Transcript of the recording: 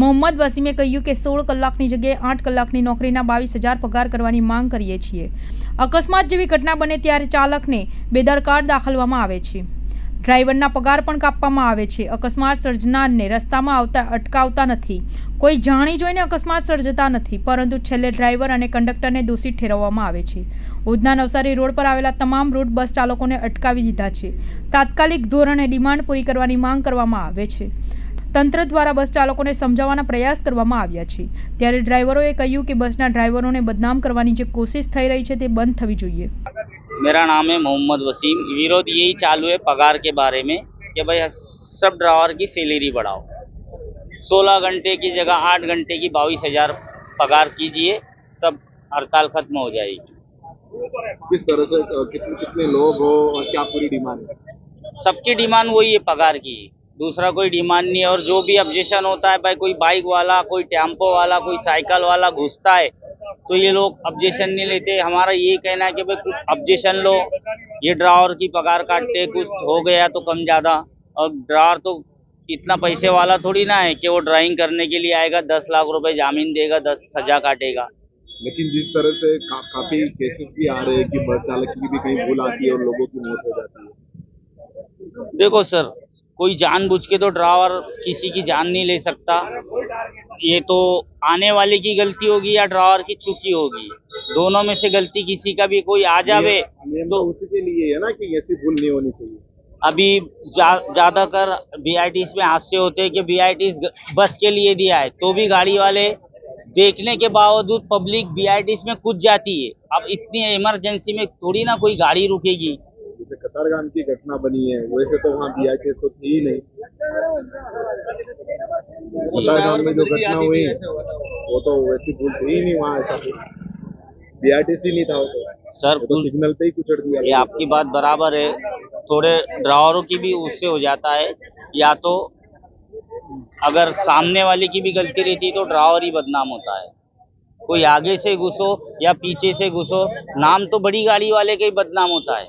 મોહમ્મદ વસીમે કહ્યું કે 16 કલાકની જગ્યાએ 8 કલાકની નોકરીના 22,000 પગાર કરવાની માંગ કરીએ છીએ। અકસ્માત જેવી ઘટના બને ત્યારે ચાલકને બેદરકાર દાખવવામાં આવે છે। ડ્રાઈવરના પગાર પણ કાપવામાં આવે છે। અકસ્માત સર્જનારને રસ્તામાં આવતા અટકાવતા નથી। કોઈ જાણી જોઈને અકસ્માત સર્જતા નથી, પરંતુ છેલ્લે ડ્રાઈવર અને કંડક્ટરને દોષિત ઠેરવવામાં આવે છે। ઉધના નવસારી રોડ પર આવેલા તમામ રૂટ બસ ચાલકોને અટકાવી દીધા છે। તાત્કાલિક ધોરણે ડિમાન્ડ પૂરી કરવાની માંગ કરવામાં આવે છે। તંત્ર દ્વારા બસ ચાલકોને સમજાવવાના પ્રયાસ કરવામાં આવ્યા છે, ત્યારે ડ્રાઈવરોએ કહ્યું કે બસના ડ્રાઈવરોને બદનામ કરવાની જે કોશિશ થઈ રહી છે તે બંધ થવી જોઈએ। मेरा नाम है मोहम्मद वसीम। विरोध यही चालू है पगार के बारे में कि भाई सब ड्राइवर की सैलरी बढ़ाओ। 16 घंटे की जगह 8 घंटे की 22,000 पगार कीजिए, सब हड़ताल खत्म हो जाएगी। किस तरह से कितने कितने लोग हो और क्या पूरी डिमांड है? सबकी डिमांड वही है पगार की, दूसरा कोई डिमांड नहीं है। और जो भी ऑब्जेक्शन होता है, भाई कोई बाइक वाला, कोई टेम्पो वाला, कोई साइकिल वाला घुसता है तो ये लोग ऑब्जेक्शन नहीं लेते। हमारा ये कहना है कि भाई कुछ ऑब्जेक्शन लो, ये ड्राइवर की पगार काटते, कुछ हो गया तो कम ज़्यादा। और ड्राइवर तो इतना पैसे वाला थोड़ी ना है कि वो ड्राइविंग करने के लिए आएगा, 10 लाख रुपए जामीन देगा, 10 सजा काटेगा। लेकिन जिस तरह से काफी केसेस भी आ रहे हैं कि बस चालक की भी कहीं भूल आती है और लोगों की मौत हो जाती है। देखो सर, कोई जानबूझ के तो ड्राइवर किसी की जान नहीं ले सकता। ये तो आने वाले की गलती होगी या ड्राइवर की चूकी होगी, दोनों में से गलती किसी का भी कोई आ जावे तो उसी के लिए है ना कि ऐसी भूल नहीं होनी चाहिए। अभी ज्यादातर बीआईटीज में हादसे होते हैं कि बीआईटीज बस के लिए दिया है तो भी गाड़ी वाले देखने के बावजूद पब्लिक बीआईटीज में कूद जाती है। अब इतनी इमरजेंसी में थोड़ी ना कोई गाड़ी रुकेगी। जैसे कतारगाम की घटना बनी है, वैसे तो वहाँ बीआईटीएस तो थी ही नहीं। कतारगाम में जो घटना हुई वो तो वैसी भूल थी ही नहीं, वहाँ ऐसा बीआईटीएस ही नहीं था वो तो। सर वो तो सिग्नल पे ही कुचड़ दिया। ये आपकी बात बराबर है, थोड़े ड्राइवरों की भी उससे हो जाता है, या तो अगर सामने वाले की भी गलती रहती तो ड्राइवर ही बदनाम होता है। कोई आगे से घुसो या पीछे से घुसो, नाम तो बड़ी गाड़ी वाले का ही बदनाम होता है।